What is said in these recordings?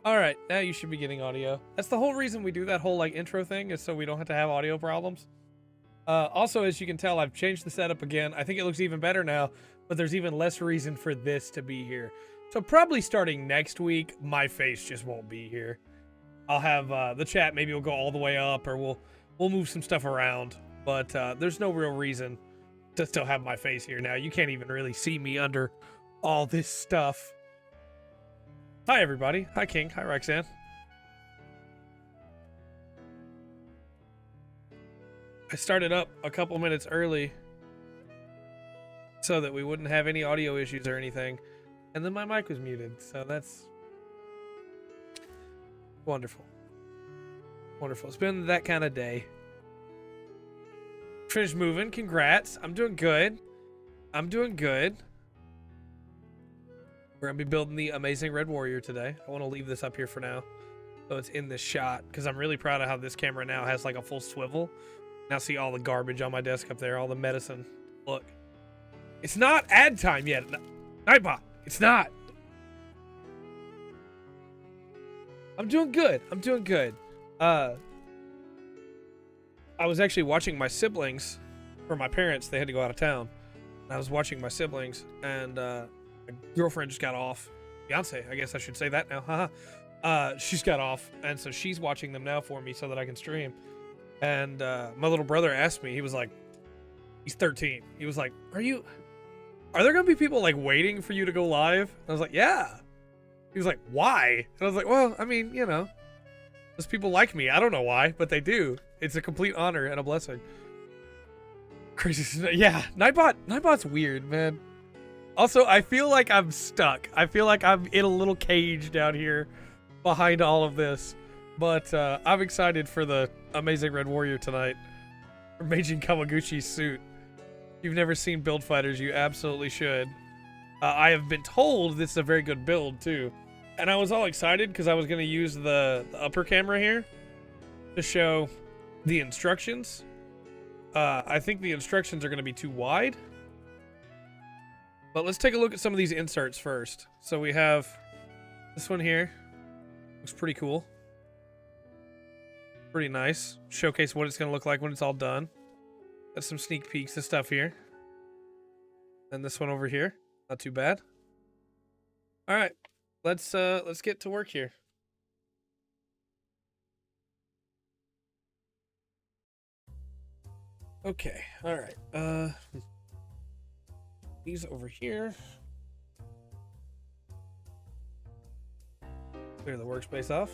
All right, now you should be getting audio. That's the whole reason we do that whole like intro thing, is so we don't have to have audio problems. Also, as you can tell, I've changed the setup again. I think it looks even better now, but there's even less reason for this to be here. So probably starting next week, my face just won't be here. I'll have the chat, maybe we'll go all the way up, or we'll move some stuff around. But there's no real reason to still have my face here now. You can't even really see me under all this stuff. Hi, everybody. Hi, King. Hi, Roxanne. I started up a couple minutes early so that we wouldn't have any audio issues or anything. And then my mic was muted, so that's wonderful. Wonderful. It's been that kind of day. Finished moving. Congrats. I'm doing good. I'm doing good. We're going to be building the Amazing Red Warrior today. I want to leave this up here for now, so it's in this shot, because I'm really proud of how this camera now has like a full swivel. Now see all the garbage on my desk up there, all the medicine. Look. It's not ad time yet. Nightbot. It's not. I'm doing good. I'm doing good. I was actually watching my siblings, for my parents. They had to go out of town. And I was watching my siblings, and my girlfriend just got off. Fiance, I guess I should say that now. Haha. She's got off, and so she's watching them now for me so that I can stream. And my little brother asked me, he was like, he's 13. He was like, are there gonna be people like waiting for you to go live? And I was like, yeah. He was like, why? And I was like, well, I mean, you know, those people like me. I don't know why, but they do. It's a complete honor and a blessing. Crazy. Yeah, Nightbot's weird, man. Also, I feel like I'm stuck. I feel like I'm in a little cage down here behind all of this. But I'm excited for the Amazing Red Warrior tonight. For Meijin Kawaguchi's suit. If you've never seen Build Fighters, you absolutely should. I have been told this is a very good build, too. And I was all excited because I was going to use the upper camera here to show the instructions. I think the instructions are going to be too wide. But let's take a look at some of these inserts first. So we have this one here. Looks pretty cool. Pretty nice. Showcase what it's going to look like when it's all done. Got some sneak peeks of stuff here. And this one over here. Not too bad. All right. Let's get to work here. Okay. All right. These over here. Clear the workspace off.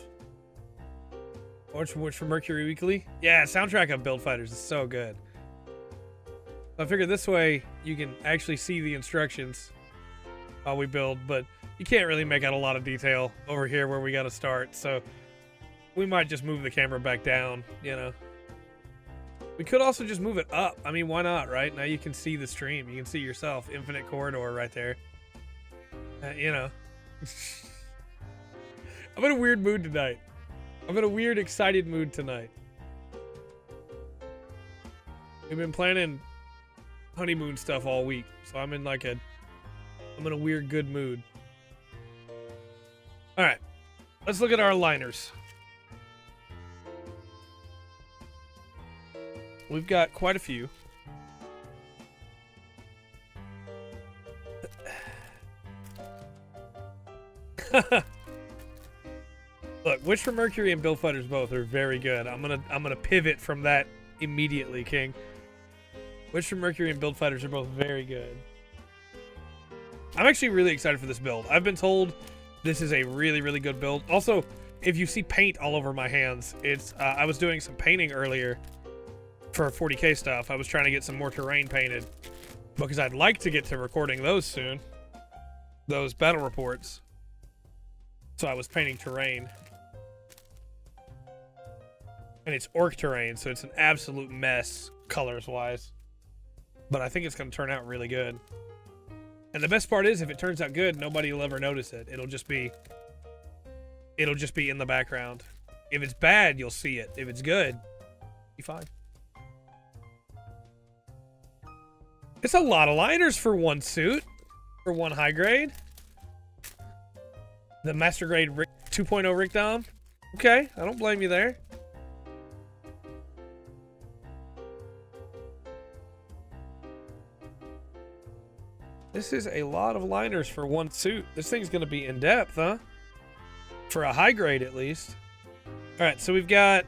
Watch for Mercury Weekly. Yeah, soundtrack of Build Fighters is so good. I figure this way you can actually see the instructions while we build, but you can't really make out a lot of detail over here where we got to start. So we might just move the camera back down, you know. We could also just move it up. I mean, why not, right? Now you can see the stream. You can see yourself. Infinite corridor right there. You know. I'm in a weird mood tonight. I'm in a weird, excited mood tonight. We've been planning honeymoon stuff all week, so I'm in a weird, good mood. All right, let's look at our aligners. We've got quite a few. Look, Wish for Mercury and Build Fighters both are very good. I'm gonna pivot from that immediately, King. Wish for Mercury and Build Fighters are both very good. I'm actually really excited for this build. I've been told this is a really, really good build. Also, if you see paint all over my hands, it's I was doing some painting earlier for 40K stuff. I was trying to get some more terrain painted because I'd like to get to recording those soon. Those battle reports. So I was painting terrain. And it's orc terrain, so it's an absolute mess colors-wise. But I think it's going to turn out really good. And the best part is, if it turns out good, nobody will ever notice it. It'll just be in the background. If it's bad, you'll see it. If it's good, be fine. It's a lot of liners for one suit, for one high grade. The master grade 2.0 Rick Dom. Okay, I don't blame you there. This is a lot of liners for one suit. This thing's going to be in depth, huh? For a high grade, at least. All right, so we've got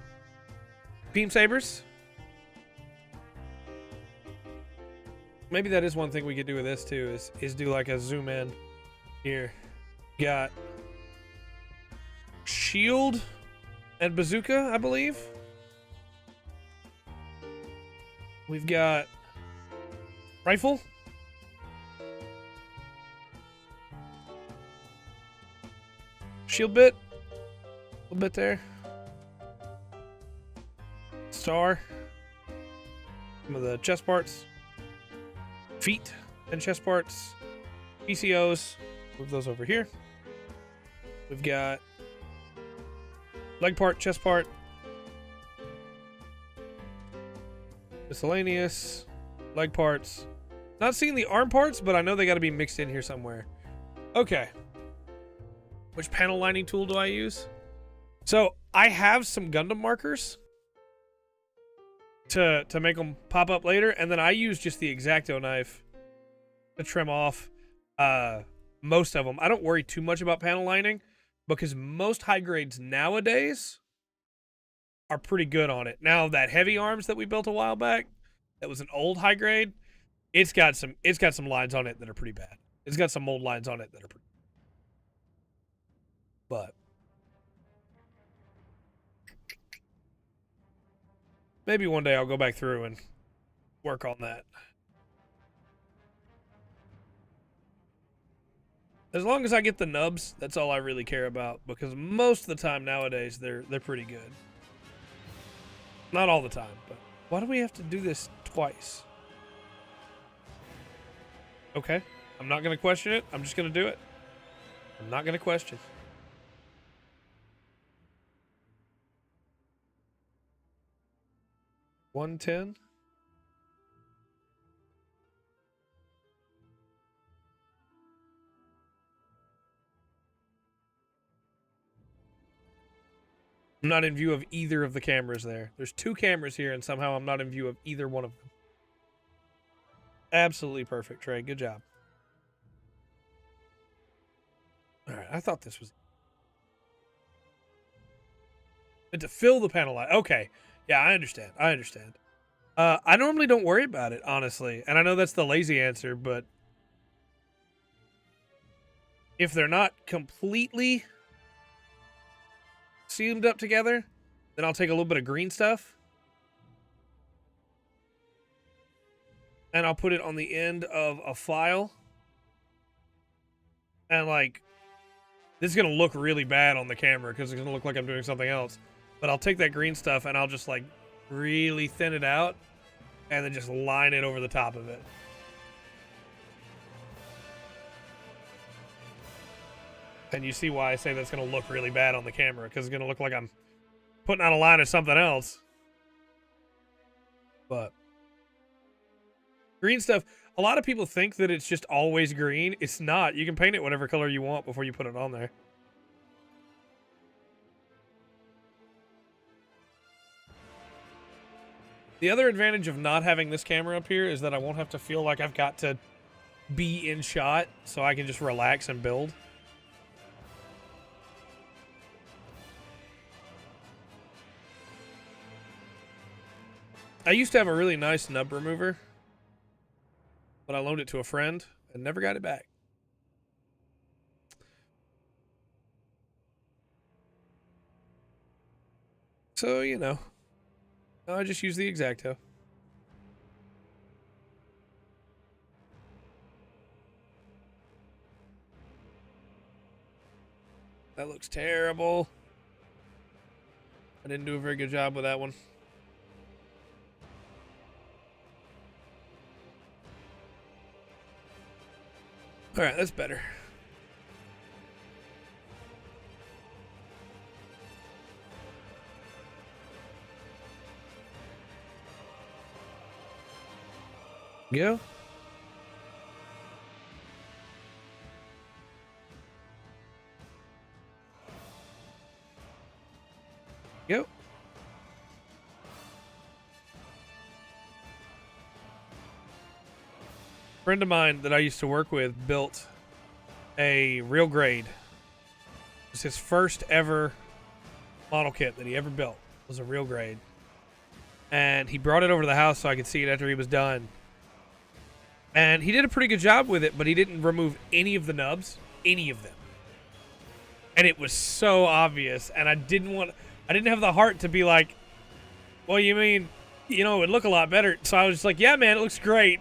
beam sabers. Maybe that is one thing we could do with this too, is do like a zoom in here. Got shield and bazooka, I believe. We've got rifle. Shield bit. A little bit there. Star. Some of the chest parts. Feet and chest parts. PCOs. Move those over here. We've got leg part, chest part. Miscellaneous. Leg parts. Not seeing the arm parts, but I know they got to be mixed in here somewhere. Okay. Which panel lining tool do I use? So I have some Gundam markers to make them pop up later, and then I use just the X-Acto knife to trim off most of them. I don't worry too much about panel lining because most high grades nowadays are pretty good on it. Now that heavy arms that we built a while back, that was an old high grade, it's got some lines on it that are pretty bad. It's got some mold lines on it that are pretty. But maybe one day I'll go back through and work on that. As long as I get the nubs, that's all I really care about, because most of the time nowadays they're pretty good. Not all the time, but why do we have to do this twice? Okay, I'm not going to question it. I'm just going to do it. I'm not going to question. $110. I'm not in view of either of the cameras there. There's two cameras here, and somehow I'm not in view of either one of them. Absolutely perfect, Trey. Good job. All right, I thought this was... And to fill the panel light. Okay. Yeah, I understand. I understand. I normally don't worry about it, honestly. And I know that's the lazy answer, but if they're not completely seamed up together, then I'll take a little bit of green stuff and I'll put it on the end of a file. And like, this is going to look really bad on the camera because it's going to look like I'm doing something else. But I'll take that green stuff and I'll just like really thin it out and then just line it over the top of it. And you see why I say that's going to look really bad on the camera, because it's going to look like I'm putting on a line of something else. But green stuff, a lot of people think that it's just always green. It's not. You can paint it whatever color you want before you put it on there. The other advantage of not having this camera up here is that I won't have to feel like I've got to be in shot, so I can just relax and build. I used to have a really nice nub remover, but I loaned it to a friend and never got it back. So, you know, I just use the X-Acto. That looks terrible. I didn't do a very good job with that one. All right, that's better. Go. Go. A friend of mine that I used to work with built a real grade. It was his first ever model kit that he ever built. It was a real grade. And he brought it over to the house so I could see it after he was done. And he did a pretty good job with it, but he didn't remove any of the nubs. Any of them. And it was so obvious. And I didn't have the heart to be like, well, you mean, you know, it would look a lot better. So I was just like, yeah, man, it looks great.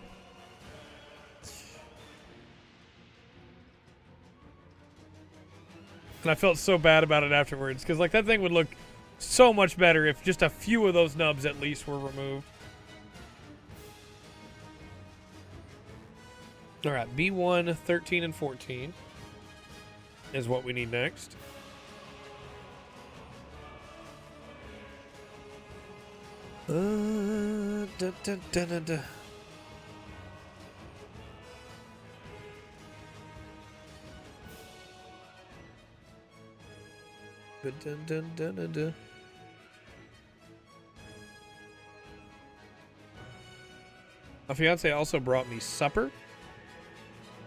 And I felt so bad about it afterwards. Because, like, that thing would look so much better if just a few of those nubs at least were removed. All right, B1, 13, and 14 is what we need next. Da, da, da, da, da. Dun, dun, dun, dun, dun. My fiance also brought me supper.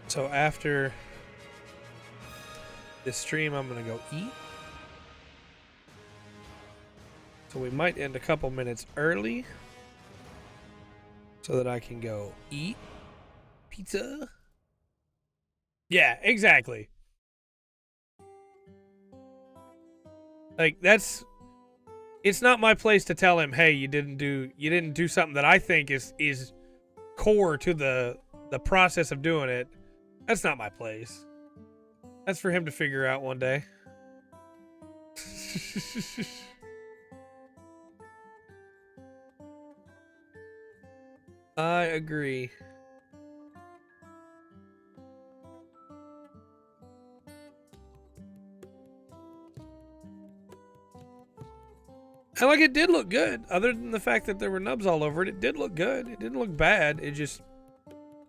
So after this stream, I'm going to go eat. So we might end a couple minutes early so that I can go eat pizza. Yeah, exactly. Like, it's not my place to tell him, hey, you didn't do something that I think is core to the process of doing it. That's not my place. That's for him to figure out one day. I agree. And like, it did look good. Other than the fact that there were nubs all over it, it did look good. It didn't look bad. It just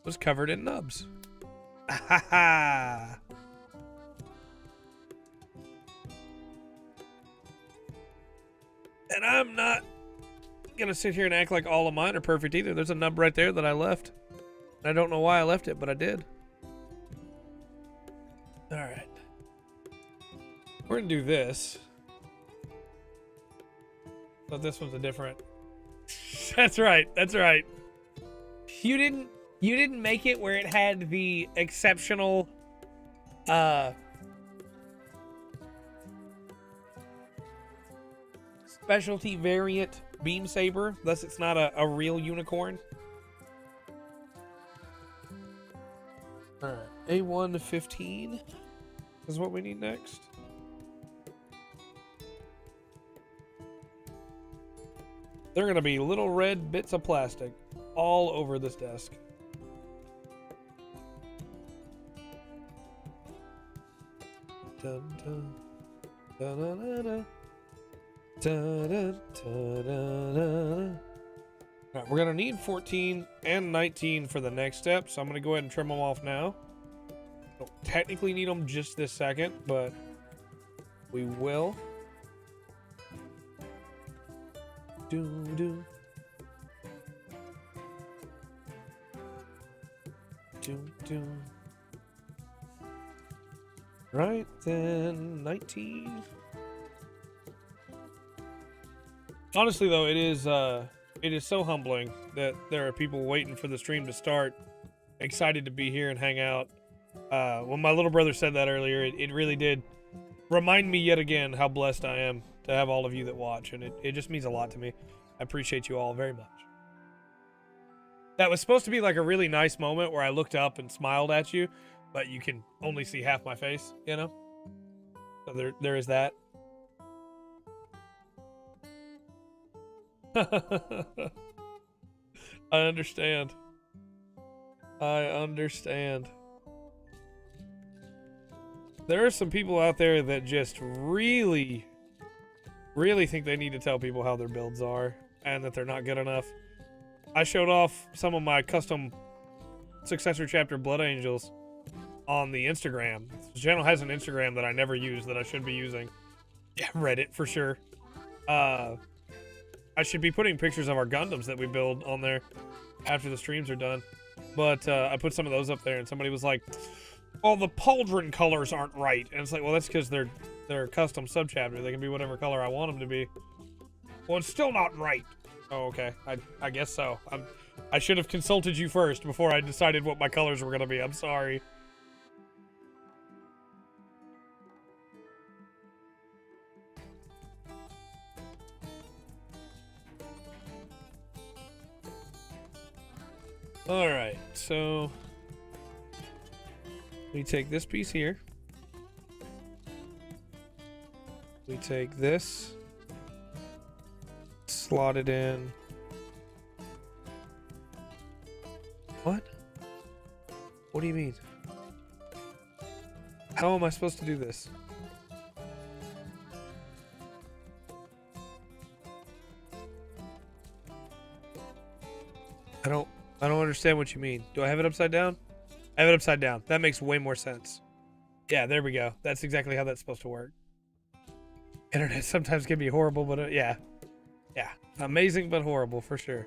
was covered in nubs. Ha ha! And I'm not gonna sit here and act like all of mine are perfect either. There's a nub right there that I left. I don't know why I left it, but I did. All right. We're gonna do this. But this one's a different. That's right. That's right. You didn't make it where it had the exceptional specialty variant beam saber, thus it's not a real unicorn. Alright, A1 to 15 is what we need next. They're gonna be little red bits of plastic all over this desk. Dun, dun, dun, dun, dun, dun. Dun, dun, dun, dun, dun. All right, we're gonna need 14 and 19 for the next step, so I'm gonna go ahead and trim them off now. Don't technically need them just this second, but we will. Do do do do. Right then, 19. Honestly, though, it is so humbling that there are people waiting for the stream to start, excited to be here and hang out. When my little brother said that earlier, it really did remind me yet again how blessed I am to have all of you that watch, and it just means a lot to me. I appreciate you all very much. That was supposed to be like a really nice moment where I looked up and smiled at you, but you can only see half my face, you know? So there is that. I understand. I understand. There are some people out there that just really think they need to tell people how their builds are and that they're not good enough. I showed off some of my custom Successor Chapter Blood Angels on the Instagram. The channel has an Instagram that I never use that I should be using. Yeah, Reddit for sure. I should be putting pictures of our Gundams that we build on there after the streams are done. But I put some of those up there, and somebody was like, "Well, the pauldron colors aren't right," and it's like, well, that's because they're custom subchapter. They can be whatever color I want them to be. Well, it's still not right. Oh, okay. I guess so. I should have consulted you first before I decided what my colors were gonna be. I'm sorry. All right, so we take this piece here. We take this, slot it in. What? What do you mean? How am I supposed to do this? I don't understand what you mean. Do I have it upside down? I have it upside down. That makes way more sense. Yeah, there we go. That's exactly how that's supposed to work. Internet sometimes can be horrible, but yeah. Yeah. Amazing, but horrible for sure.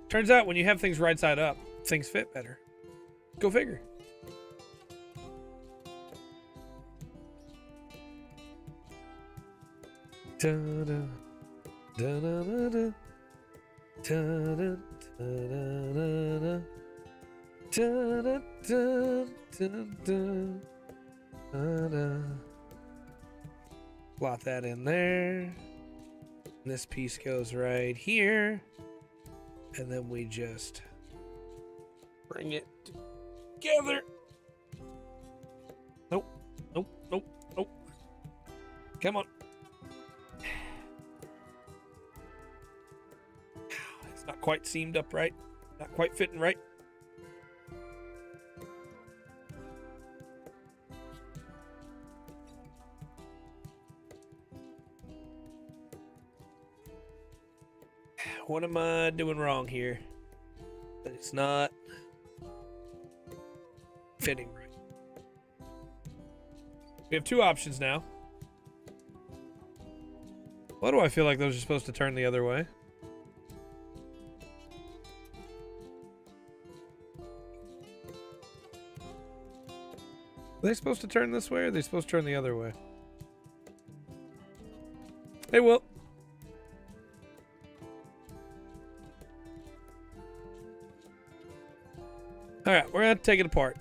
Turns out when you have things right side up, things fit better. Go figure. Da-da, da-da-da-da. Da-da, da-da-da-da. Da-da, da-da, da-da. Plot that in there. This piece goes right here. And then we just bring it together. Nope, nope, nope, nope. Come on. It's not quite seamed up right. Not quite fitting right. What am I doing wrong here? That it's not fitting right. We have two options now. Why do I feel like those are supposed to turn the other way? Are they supposed to turn this way, or are they supposed to turn the other way? Hey, Will. Alright, we're gonna take it apart.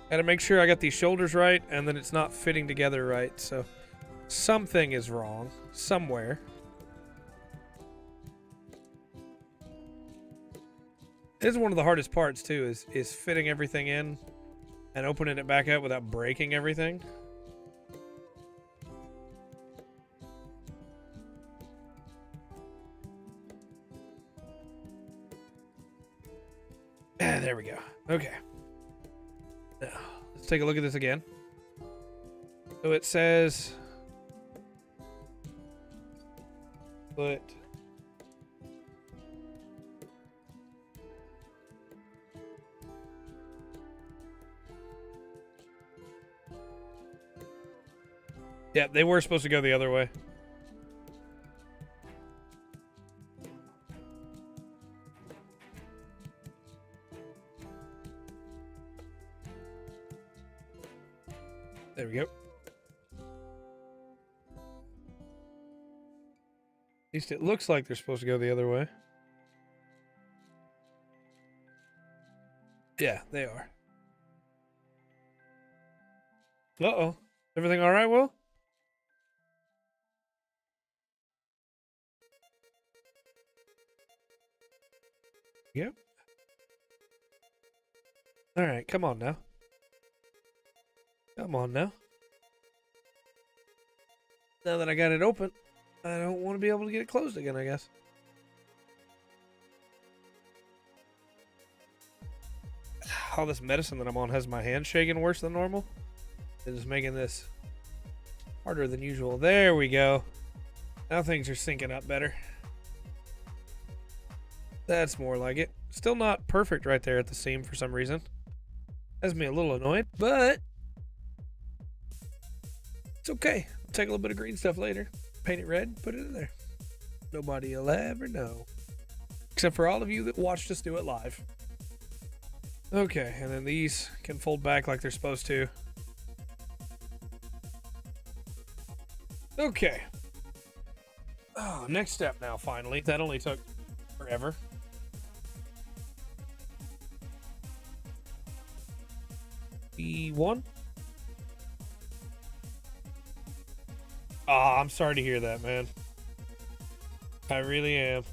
Gotta make sure I got these shoulders right, and then it's not fitting together right, so something is wrong somewhere. This is one of the hardest parts too, is fitting everything in and opening it back up without breaking everything. There we go. Okay. Now, let's take a look at this again. So it says put yeah, they were supposed to go the other way. There we go. At least it looks like they're supposed to go the other way. Yeah, they are. Uh-oh. Everything all right, Will? Yep. All right, come on now. Come on now. Now that I got it open, I don't want to be able to get it closed again, I guess. All this medicine that I'm on has my hand shaking worse than normal. It is making this harder than usual. There we go. Now things are syncing up better. That's more like it. Still not perfect right there at the seam for some reason. Has me a little annoyed, but it's okay. I'll take a little bit of green stuff later. Paint it red, put it in there. Nobody will ever know. Except for all of you that watched us do it live. Okay, and then these can fold back like they're supposed to. Okay. Oh, next step now, finally. That only took forever. E1. Oh, I'm sorry to hear that, man. I really am.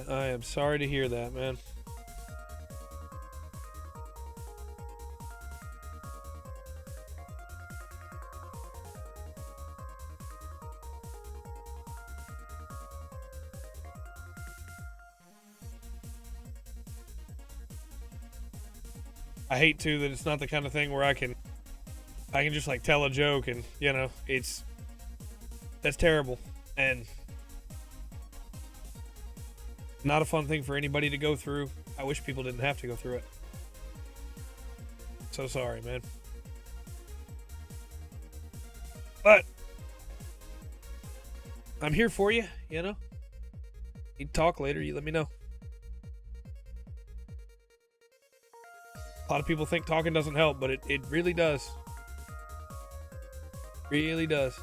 I am sorry to hear that, man. I hate too that it's not the kind of thing where I can just like tell a joke and, you know, that's terrible and not a fun thing for anybody to go through. I wish people didn't have to go through it. So sorry, man. But I'm here for you, you know. You talk later, you let me know. A lot of people think talking doesn't help, but it really does. Really does.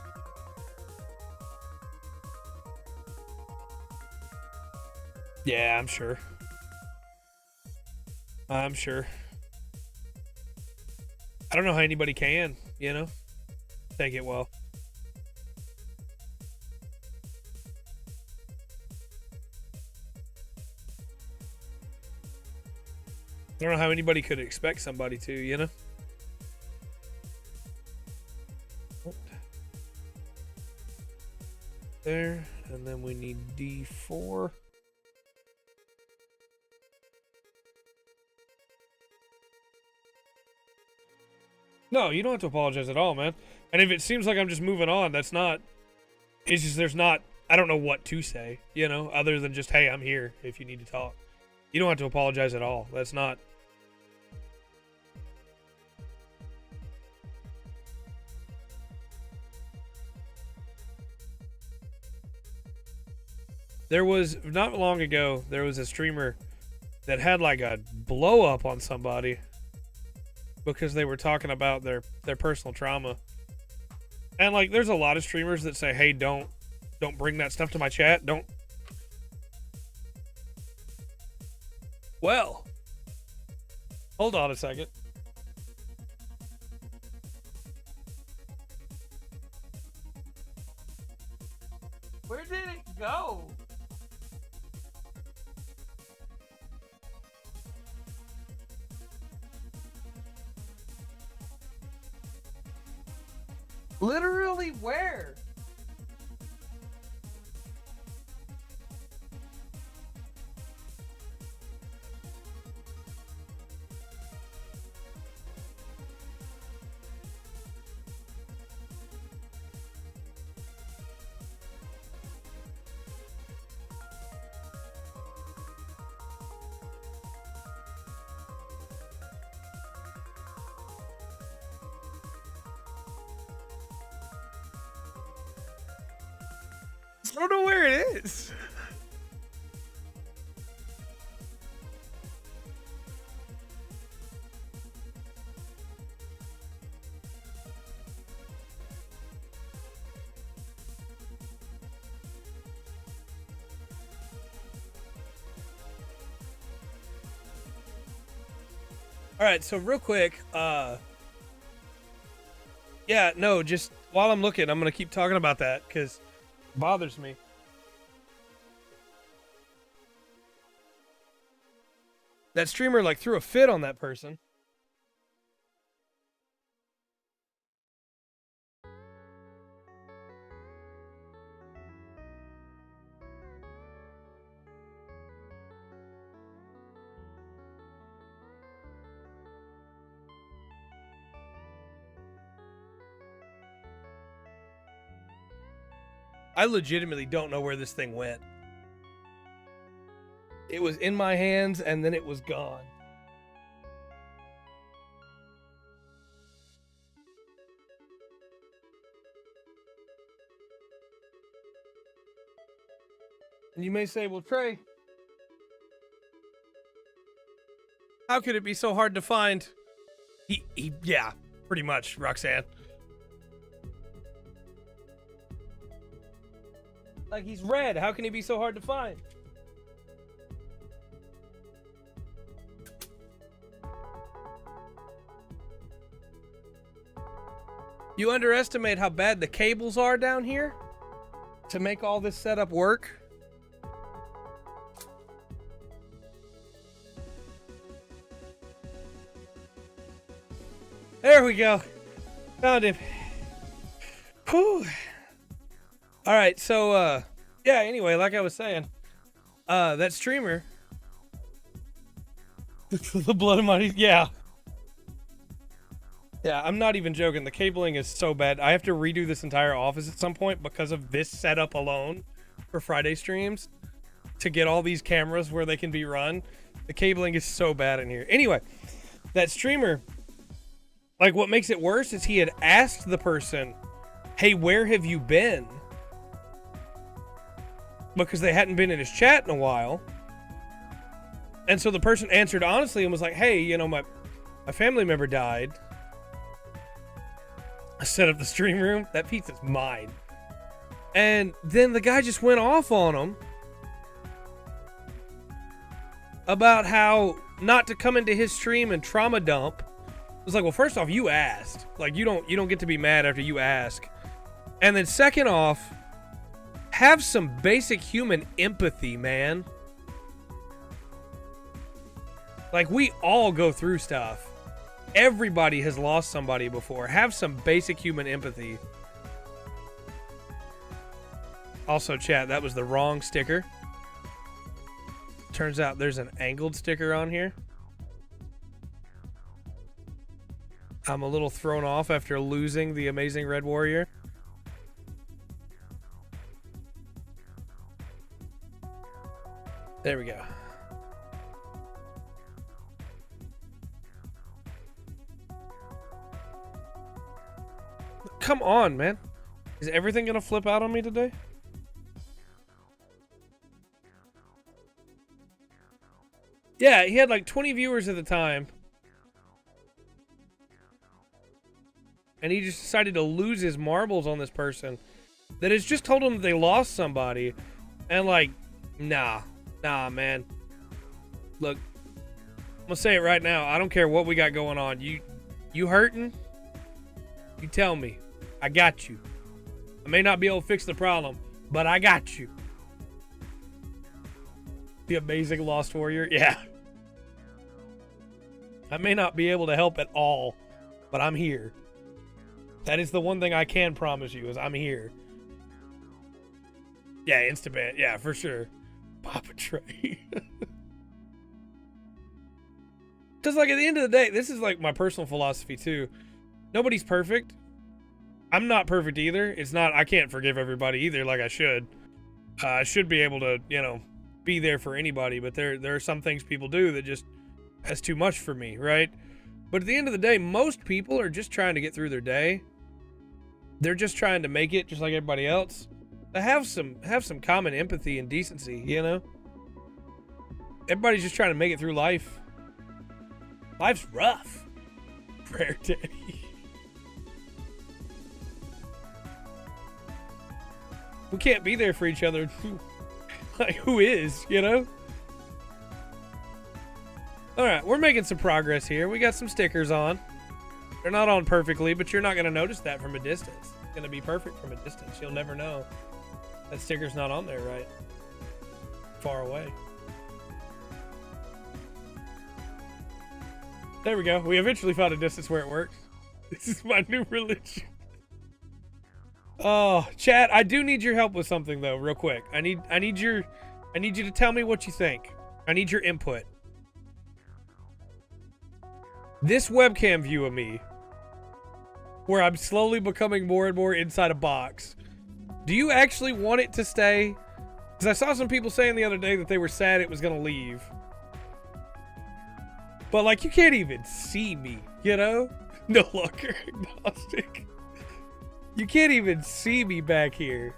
Yeah, I'm sure. I'm sure. I don't know how anybody can, you know, take it well. I don't know how anybody could expect somebody to, you know? There, and then we need D4. No, you don't have to apologize at all, man. And if it seems like I'm just moving on, that's not... It's just there's not... I don't know what to say, you know, other than just, hey, I'm here if you need to talk. You don't have to apologize at all. That's not... There was, not long ago, there was a streamer that had like a blow up on somebody because they were talking about their personal trauma. And like there's a lot of streamers that say, hey, don't bring that stuff to my chat. Don't. Well, hold on a second. Where did it go? Literally where? I don't know where it is. All right, so real quick, yeah, no, just while I'm looking, I'm gonna keep talking about that because it bothers me. That streamer like threw a fit on that person. I legitimately don't know where this thing went. It was in my hands and then it was gone. And you may say, well, Trey, how could it be so hard to find? Yeah, pretty much, Roxanne. Like, he's red. How can he be so hard to find? You underestimate how bad the cables are down here to make all this setup work. There we go. Found him. Whew. All right, so yeah, anyway, like I was saying, that streamer, the blood of money, yeah, I'm not even joking. The cabling is so bad. I have to redo this entire office at some point because of this setup alone for Friday streams to get all these cameras where they can be run. The cabling is so bad in here. Anyway, that streamer, like, what makes it worse is he had asked the person, hey, where have you been? Because they hadn't been in his chat in a while. And so the person answered honestly and was like, hey, you know, my family member died. I set up the stream room. That pizza's mine. And then the guy just went off on him about how not to come into his stream and trauma dump. It was like, well, first off, you asked. Like, you don't get to be mad after you ask. And then second off, have some basic human empathy, man. Like, we all go through stuff. Everybody has lost somebody before. Have some basic human empathy. Also, chat, that was the wrong sticker. Turns out there's an angled sticker on here. I'm a little thrown off after losing the amazing Red Warrior. There we go. Come on, man. Is everything gonna flip out on me today? Yeah, he had like 20 viewers at the time. And he just decided to lose his marbles on this person that has just told him that they lost somebody. And like, nah, man. Look, I'm gonna say it right now. I don't care what we got going on. You hurting? You tell me. I got you. I may not be able to fix the problem, but I got you. The amazing Lost Warrior. Yeah. I may not be able to help at all, but I'm here. That is the one thing I can promise you is I'm here. Yeah, Instaban. Yeah, for sure. Papa Trey. Because, like, at the end of the day, this is, like, my personal philosophy, too. Nobody's perfect. I'm not perfect either. It's not, I can't forgive everybody either like I should. I should be able to, you know, be there for anybody, but there are some things people do that just, that's too much for me, right? But at the end of the day, most people are just trying to get through their day. They're just trying to make it just like everybody else. Have some common empathy and decency, you know? Everybody's just trying to make it through life. Life's rough. Prayer Daddy. We can't be there for each other. Like, who is, you know? Alright, we're making some progress here. We got some stickers on. They're not on perfectly, but you're not going to notice that from a distance. It's going to be perfect from a distance. You'll never know that sticker's not on there right. Far away. There we go. We eventually found a distance where it works. This is my new religion. Oh, chat, I do need your help with something though, real quick. I need you to tell me what you think. I need your input. This webcam view of me, where I'm slowly becoming more and more inside a box, Do you actually want it to stay? Because I saw some people saying the other day that they were sad it was going to leave. But, like, you can't even see me, you know? No longer agnostic. You can't even see me back here.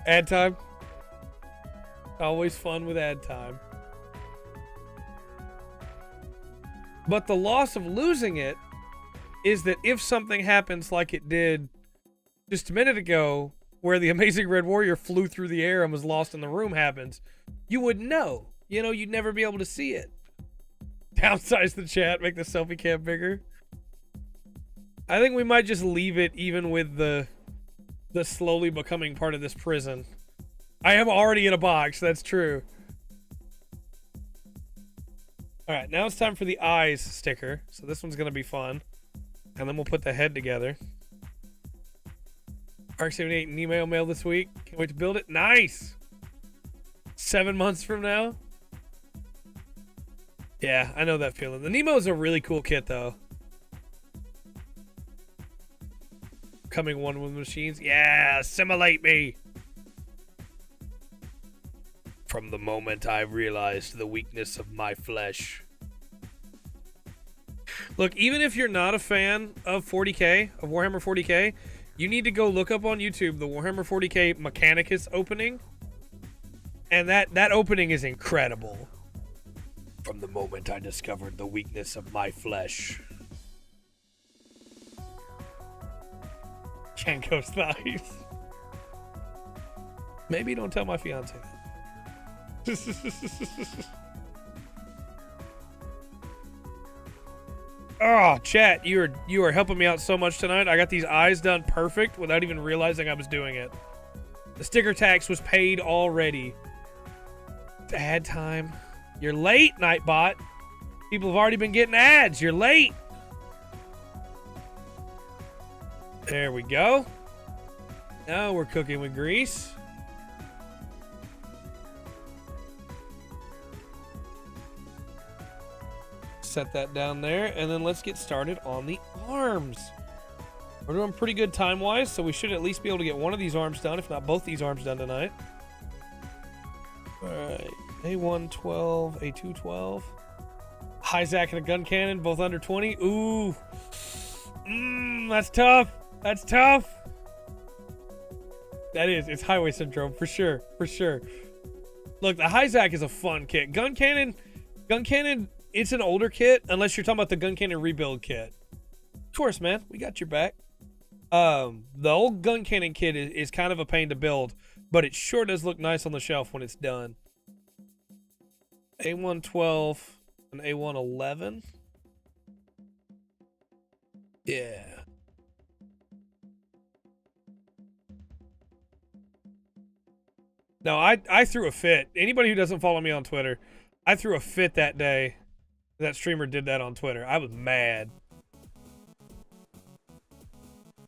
Ad time. Always fun with ad time. But the loss of losing it is that if something happens like it did just a minute ago, where the Amazing Red Warrior flew through the air and was lost in the room happens, you would know. You know, you'd never be able to see it. Downsize the chat, make the selfie cam bigger. I think we might just leave it even with the slowly becoming part of this prison. I am already in a box, that's true. Alright, now it's time for the eyes sticker. So this one's going to be fun. And then we'll put the head together. Arc78 Nemo mail this week. Can't wait to build it. Nice! 7 months from now. Yeah, I know that feeling. The Nemo is a really cool kit, though. Coming one with machines. Yeah, assimilate me! From the moment I realized the weakness of my flesh. Look, even if you're not a fan of 40k, of Warhammer 40k, you need to go look up on YouTube the Warhammer 40k Mechanicus opening. And that opening is incredible. From the moment I discovered the weakness of my flesh. Janko's thighs. Maybe don't tell my fiance that. Oh, chat, you are helping me out so much tonight. I got these eyes done perfect without even realizing I was doing it. The sticker tax was paid already. It's ad time. You're late, Nightbot. People have already been getting ads. You're late. There we go. Now we're cooking with grease. Set that down there, and then let's get started on the arms. We're doing pretty good time-wise, so we should at least be able to get one of these arms done, if not both these arms done tonight. Alright, A112, A212. Hyzak and a gun cannon, both under 20. Ooh. That's tough. That's tough. That is. It's highway syndrome, for sure. For sure. Look, the Hyzak is a fun kit. Gun cannon, it's an older kit, unless you're talking about the gun cannon rebuild kit. Of course, man. We got your back. The old gun cannon kit is kind of a pain to build, but it sure does look nice on the shelf when it's done. A112 and A111. Yeah. No, I threw a fit. Anybody who doesn't follow me on Twitter, I threw a fit that day. That streamer did that on Twitter. I was mad.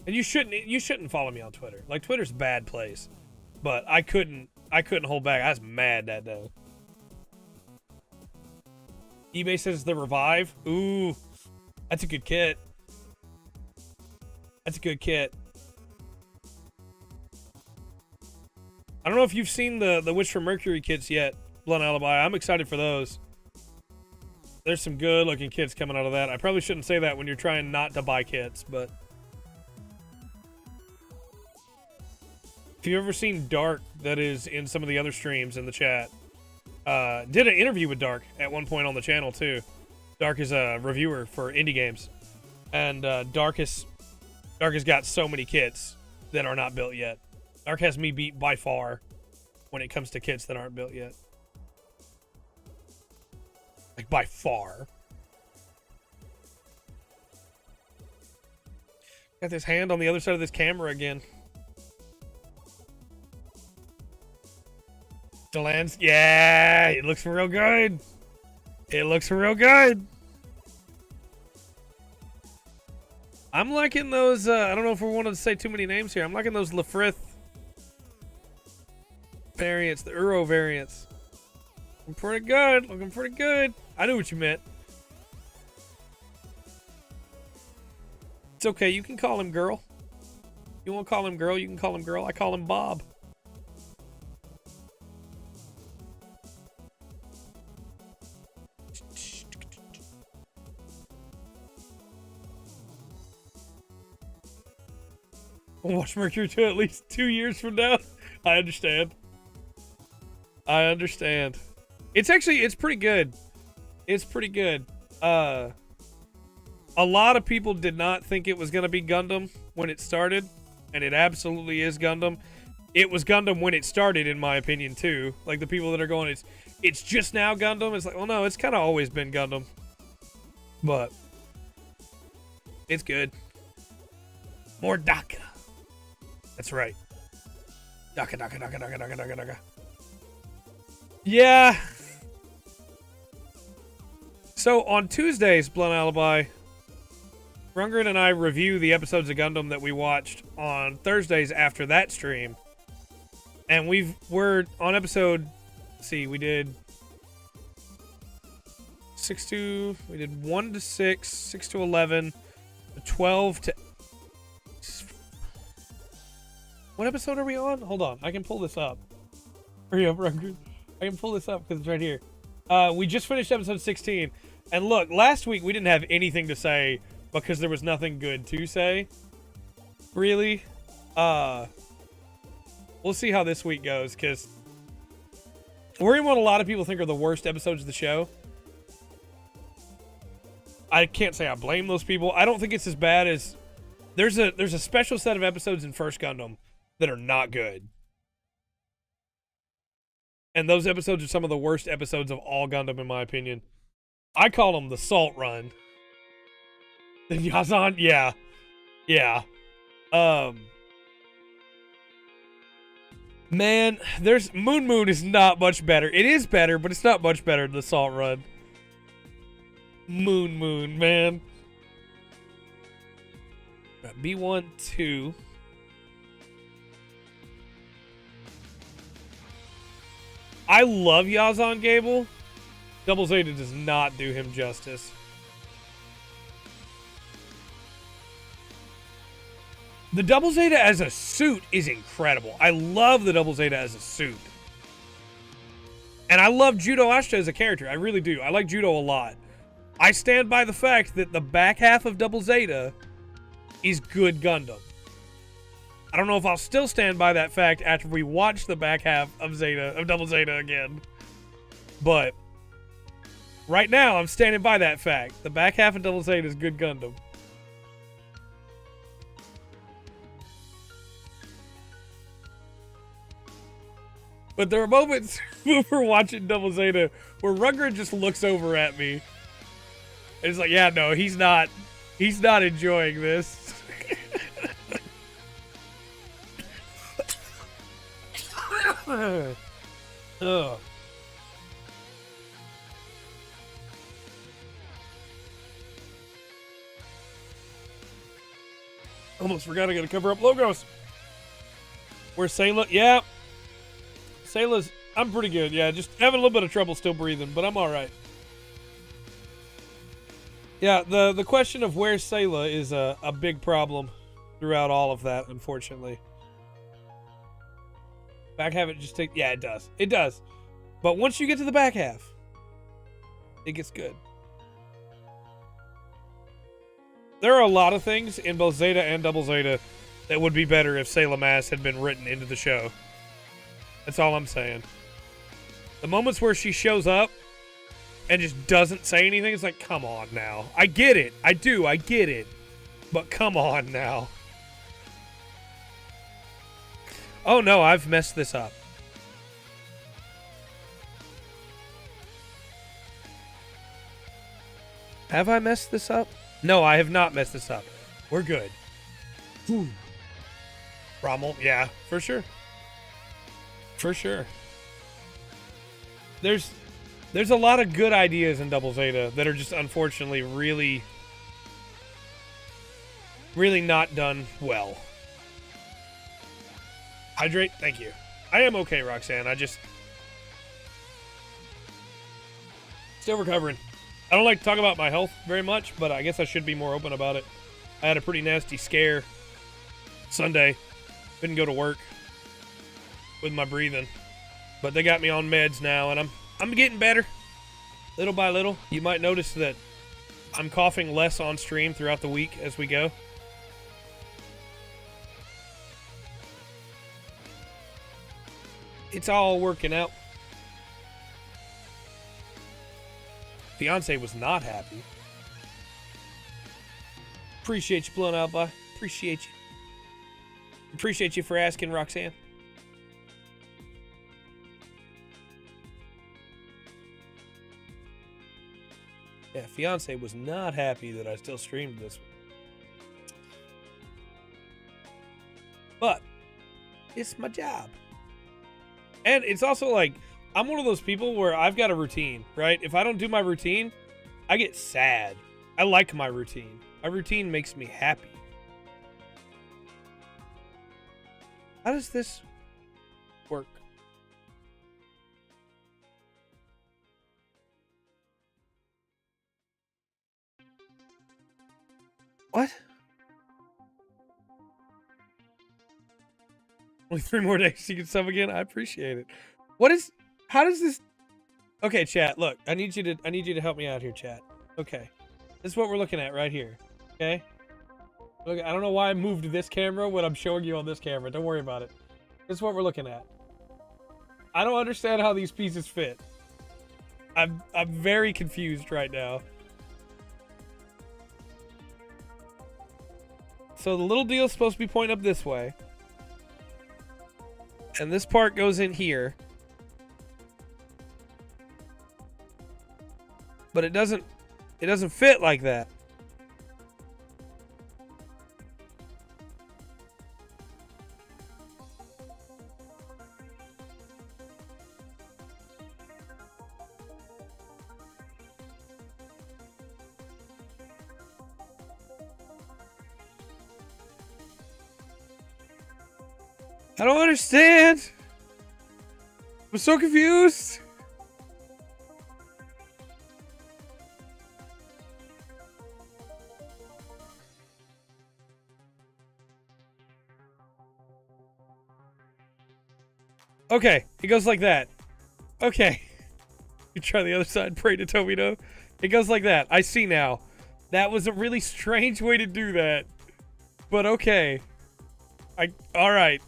And you shouldn't follow me on Twitter. Like, Twitter's a bad place. But I couldn't hold back. I was mad that day. eBay says the Revive. Ooh. That's a good kit. That's a good kit. I don't know if you've seen the Witch from Mercury kits yet, Blunt Alibi. I'm excited for those. There's some good looking kits coming out of that. I probably shouldn't say that when you're trying not to buy kits, but if you've ever seen Dark, that is in some of the other streams in the chat, did an interview with Dark at one point on the channel too. Dark is a reviewer for indie games, and Dark has got so many kits that are not built yet. Dark has me beat by far when it comes to kits that aren't built yet. Like, by far. Got this hand on the other side of this camera again. Delan's, yeah, it looks real good. It looks real good. I'm liking those, I don't know if we wanted to say too many names here. I'm liking those Lefrith variants, the Uro variants. Looking pretty good, looking pretty good. I knew what you meant. It's okay, you can call him girl. You want to call him girl? You can call him girl. I call him Bob. We'll watch Mercury 2 at least 2 years from now. I understand. I understand. It's pretty good. It's pretty good. A lot of people did not think it was going to be Gundam when it started, and it absolutely is Gundam. It was Gundam when it started, in my opinion, too. Like, the people that are going, it's just now Gundam. It's like, well, no, it's kind of always been Gundam. But it's good. More Daka. That's right. Daka, Daka, Daka, Daka, Daka, Daka, Daka. Yeah. So on Tuesdays, Blunt Alibi, Rungren and I review the episodes of Gundam that we watched on Thursdays after that stream. And we're on episode, let's see, we did 1 to 6, 6 to 11, 12 to... What episode are we on? Hold on, I can pull this up. Hurry up, Rungren. I can pull this up because it's right here. We just finished episode 16. And look, last week we didn't have anything to say because there was nothing good to say. Really. We'll see how this week goes, because we're in what a lot of people think are the worst episodes of the show. I can't say I blame those people. I don't think it's as bad as... There's a special set of episodes in First Gundam that are not good. And those episodes are some of the worst episodes of all Gundam, in my opinion. I call them the Salt Run. The Yazan, yeah. Yeah. Man, there's... Moon is not much better. It is better, but it's not much better than the Salt Run. Moon, man. B1, 2. I love Yazan Gable. Double Zeta does not do him justice. The Double Zeta as a suit is incredible. I love the Double Zeta as a suit. And I love Judo Ashta as a character. I really do. I like Judo a lot. I stand by the fact that the back half of Double Zeta is good Gundam. I don't know if I'll still stand by that fact after we watch the back half of Double Zeta again. But right now, I'm standing by that fact. The back half of Double Zeta is good Gundam. But there are moments when we're watching Double Zeta where Rungren just looks over at me. And it's like, yeah, no, he's not enjoying this. Ugh. Almost forgot I gotta cover up logos. Where's Sayla? Yeah. Sayla's... I'm pretty good, yeah. Just having a little bit of trouble still breathing, but I'm alright. Yeah, the question of where's Sayla is a big problem throughout all of that, unfortunately. Back half, it just takes... Yeah, it does. It does. But once you get to the back half, it gets good. There are a lot of things in both Zeta and Double Zeta that would be better if Sayla Mass had been written into the show. That's all I'm saying. The moments where she shows up and just doesn't say anything, it's like, come on now. I get it. I get it. But come on now. Oh no, I've messed this up. Have I messed this up? No, I have not messed this up. We're good. Whew. Rommel, yeah, for sure. For sure. There's a lot of good ideas in Double Zeta that are just unfortunately really not done well. Hydrate? Thank you. I am okay, Roxanne. I just... Still recovering. I don't like to talk about my health very much, but I guess I should be more open about it. I had a pretty nasty scare Sunday, couldn't go to work with my breathing, but they got me on meds now, and I'm getting better, little by little. You might notice that I'm coughing less on stream throughout the week as we go. It's all working out. Fiance was not happy. Appreciate you blowing out, bye. Appreciate you. Appreciate you for asking, Roxanne. Yeah, fiance was not happy that I still streamed this one. But it's my job. And it's also like, I'm one of those people where I've got a routine, right? If I don't do my routine, I get sad. I like my routine. My routine makes me happy. How does this work? What? Only 3 more days you can sub again? I appreciate it. What is... How does this... Okay, chat, look. I need you to help me out here, chat. Okay. This is what we're looking at right here. Okay? Look, I don't know why I moved this camera when I'm showing you on this camera. Don't worry about it. This is what we're looking at. I don't understand how these pieces fit. I'm very confused right now. So the little deal's supposed to be pointing up this way. And this part goes in here. But it doesn't fit like that. I don't understand. I'm so confused. Okay, it goes like that. Okay. You try the other side, pray to Tomino. It goes like that. I see now. That was a really strange way to do that. But okay. Alright.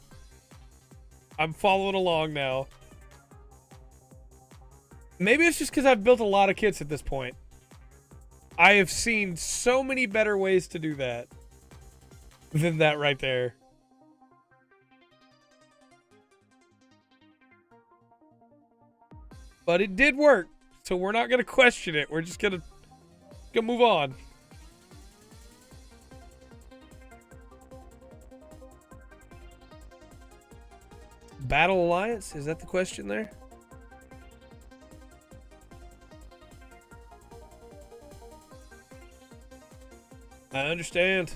I'm following along now. Maybe it's just because I've built a lot of kits at this point. I have seen so many better ways to do that than that right there. But it did work, so we're not going to question it. We're just going to move on. Battle Alliance? Is that the question there? I understand.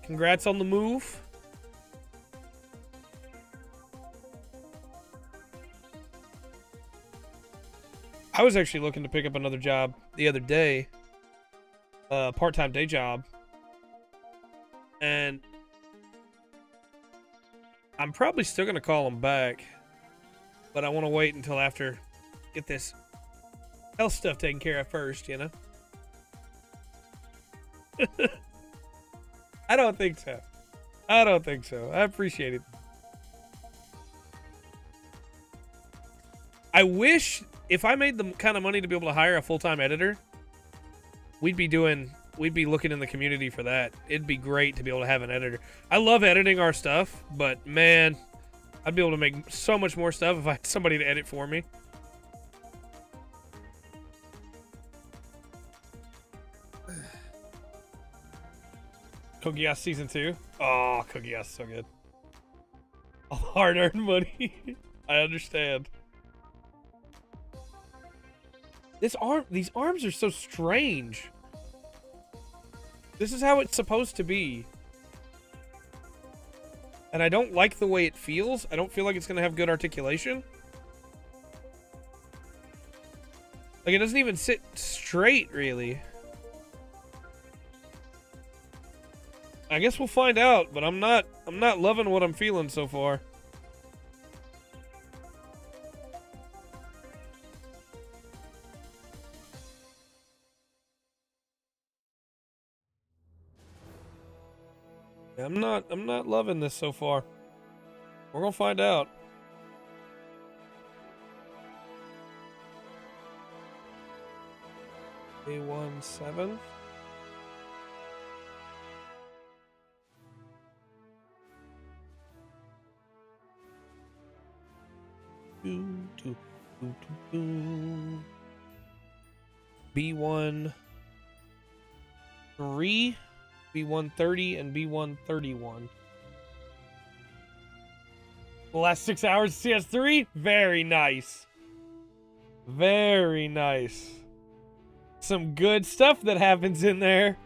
Congrats on the move. I was actually looking to pick up another job the other day. Part-time day job. And I'm probably still going to call them back. But I want to wait until after get this health stuff taken care of first, you know? I don't think so. I don't think so. I appreciate it. I wish if I made the kind of money to be able to hire a full-time editor, we'd be looking in the community for that. It'd be great to be able to have an editor. I love editing our stuff, but man, I'd be able to make so much more stuff if I had somebody to edit for me. Code Geass Season 2. Oh, Code Geass is so good. All hard-earned money. I understand. These arms are so strange. This is how it's supposed to be. And I don't like the way it feels. I don't feel like it's going to have good articulation. Like, it doesn't even sit straight, really. I guess we'll find out, but I'm not loving what I'm feeling so far. I'm not loving this so far. We're gonna find out. A17. B1 3, B130, and B131. The last 6 hours of CS3? Very nice. Very nice. Some good stuff that happens in there.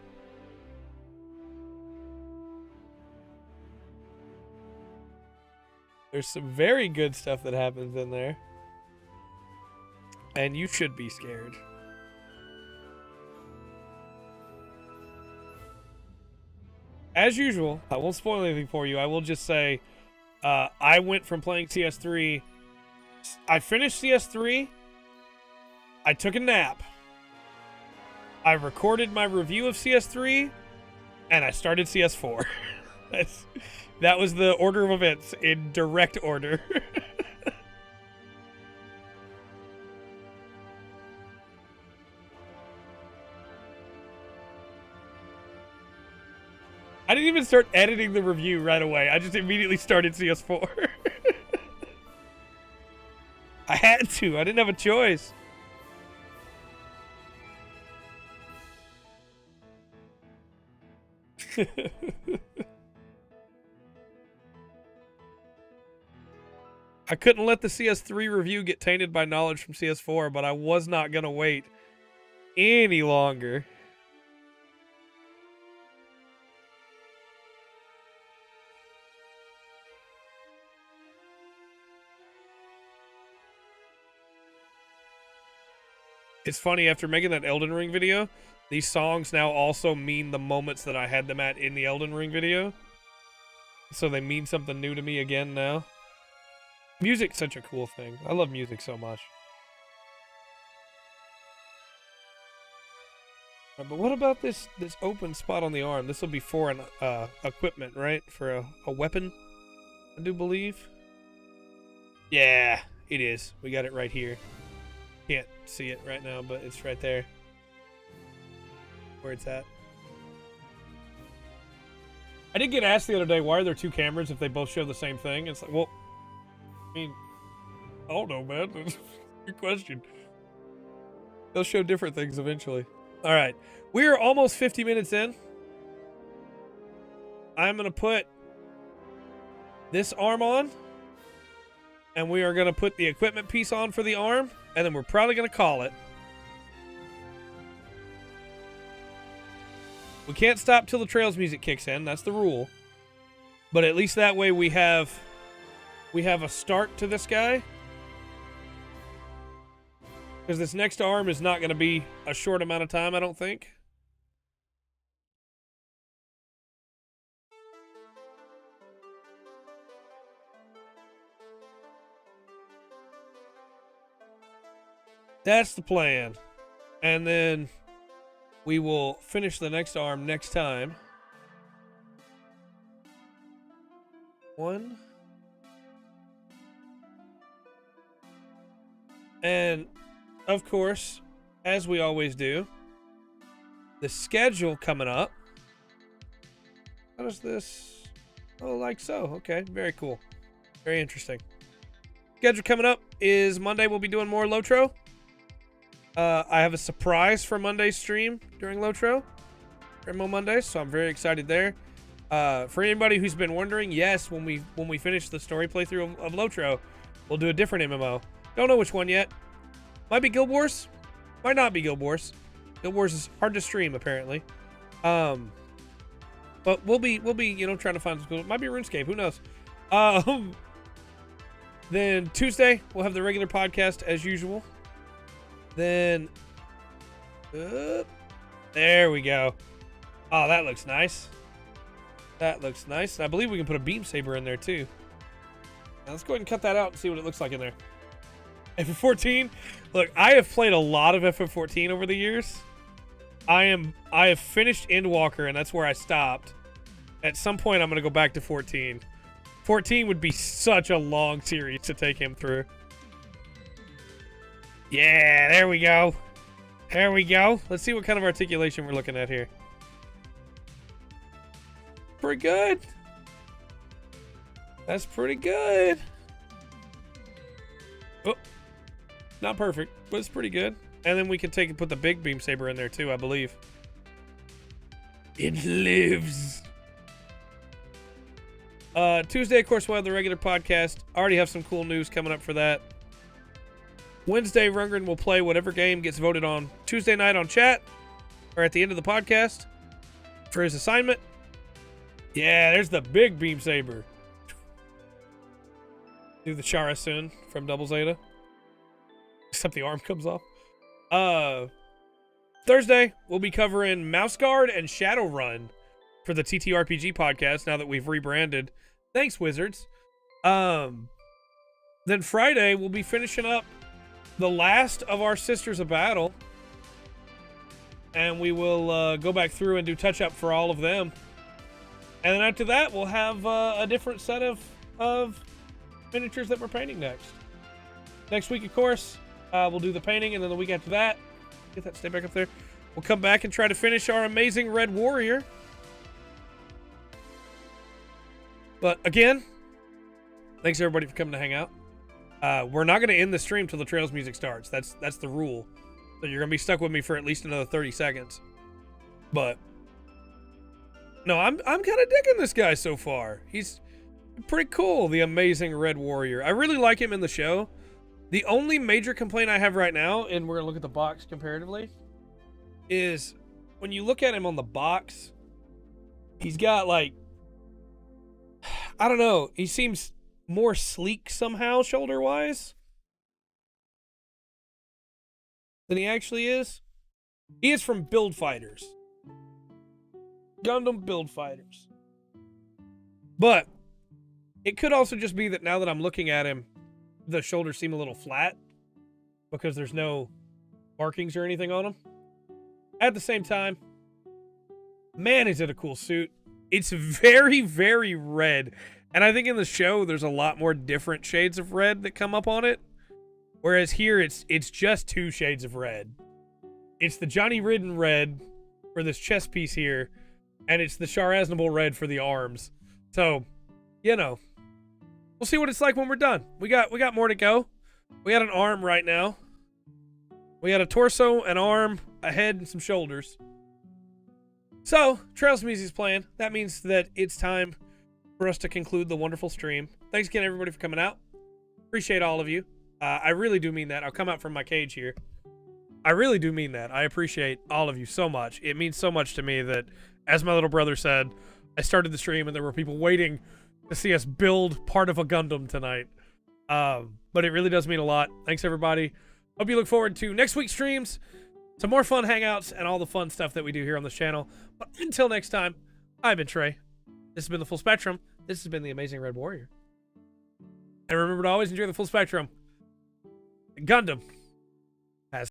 There's some very good stuff that happens in there. And you should be scared. As usual, I won't spoil anything for you. I will just say, I went from playing CS3. I finished CS3. I took a nap. I recorded my review of CS3. And I started CS4. That was the order of events in direct order. I didn't even start editing the review right away. I just immediately started CS4. I had to. I didn't have a choice. I couldn't let the CS3 review get tainted by knowledge from CS4, but I was not going to wait any longer. It's funny, after making that Elden Ring video, these songs now also mean the moments that I had them at in the Elden Ring video. So they mean something new to me again now. Music's such a cool thing. I love music so much. But what about this open spot on the arm? This will be for an equipment, right? For a weapon, I do believe. Yeah, it is. We got it right here. Can't see it right now, but it's right there. Where it's at. I did get asked the other day, why are there two cameras if they both show the same thing? It's like, well, I mean, I don't know, man. Good question. They'll show different things eventually. All right. We are almost 50 minutes in. I'm going to put this arm on. And we are going to put the equipment piece on for the arm. And then we're probably going to call it. We can't stop till the Trails music kicks in. That's the rule. But at least that way we have a start to this guy. Because this next arm is not going to be a short amount of time, I don't think. That's the plan. And then we will finish the next arm next time. One. And, of course, as we always do, the schedule coming up. How does this... Oh, like so. Okay, very cool. Very interesting. Schedule coming up is Monday we'll be doing more Lotro. I have a surprise for Monday's stream during Lotro. Grimo Mondays, so I'm very excited there. For anybody who's been wondering, yes, when we finish the story playthrough of Lotro, we'll do a different MMO. Don't know which one yet. Might be Guild Wars. Might not be Guild Wars. Guild Wars is hard to stream apparently. But we'll be trying to find some. Might be RuneScape. Who knows? Then Tuesday we'll have the regular podcast as usual. Then there we go. Oh, that looks nice. That looks nice. I believe we can put a beam saber in there too. Now let's go ahead and cut that out and see what it looks like in there. FF14. Look, I have played a lot of FF14 over the years. I have finished Endwalker, and that's where I stopped. At some point, I'm gonna go back to 14. 14 would be such a long series to take him through. Yeah, there we go. There we go. Let's see what kind of articulation we're looking at here. Pretty good. That's pretty good. Oh, not perfect, but it's pretty good. And then we can take and put the big beam saber in there too, I believe. It lives. Tuesday, of course, we'll have the regular podcast. Already have some cool news coming up for that. Wednesday, Rundgren will play whatever game gets voted on Tuesday night on chat or at the end of the podcast for his assignment. Yeah, there's the big beam saber. Do the Chara soon from Double Zeta. Except the arm comes off. Thursday, we'll be covering Mouse Guard and Shadowrun for the TTRPG podcast now that we've rebranded. Thanks, Wizards. Then Friday, we'll be finishing up the last of our Sisters of Battle. And we will go back through and do touch-up for all of them. And then after that, we'll have a different set of miniatures that we're painting next. Next week, of course, we'll do the painting, and then the week after that, get that, stay back up there. We'll come back and try to finish our amazing Red Warrior. But again, thanks everybody for coming to hang out. We're not going to end the stream till the Trails music starts. That's the rule. So you're going to be stuck with me for at least another 30 seconds. But no, I'm kind of digging this guy so far. He's pretty cool, the amazing Red Warrior. I really like him in the show. The only major complaint I have right now, and we're going to look at the box comparatively, is when you look at him on the box, he's got like, I don't know, he seems more sleek somehow shoulder-wise than he actually is. He is from Build Fighters. Gundam Build Fighters. But it could also just be that now that I'm looking at him, the shoulders seem a little flat because there's no markings or anything on them. At the same time, man, is it a cool suit. It's very, very red. And I think in the show, there's a lot more different shades of red that come up on it. Whereas here, it's just 2 shades of red. It's the Johnny Ridden red for this chest piece here, and it's the Char Aznable red for the arms. So, you know, we'll see what it's like when we're done. We got more to go. We got an arm right now. We got a torso, an arm, a head, and some shoulders. So, Trails music's playing. That means that it's time for us to conclude the wonderful stream. Thanks again, everybody, for coming out. Appreciate all of you. I really do mean that. I'll come out from my cage here. I really do mean that. I appreciate all of you so much. It means so much to me that, as my little brother said, I started the stream and there were people waiting to see us build part of a Gundam tonight. But it really does mean a lot. Thanks, everybody. Hope you look forward to next week's streams, some more fun hangouts, and all the fun stuff that we do here on this channel. But until next time, I've been Trey. This has been the Full Spectrum. This has been the Amazing Red Warrior. And remember to always enjoy the full spectrum. Gundam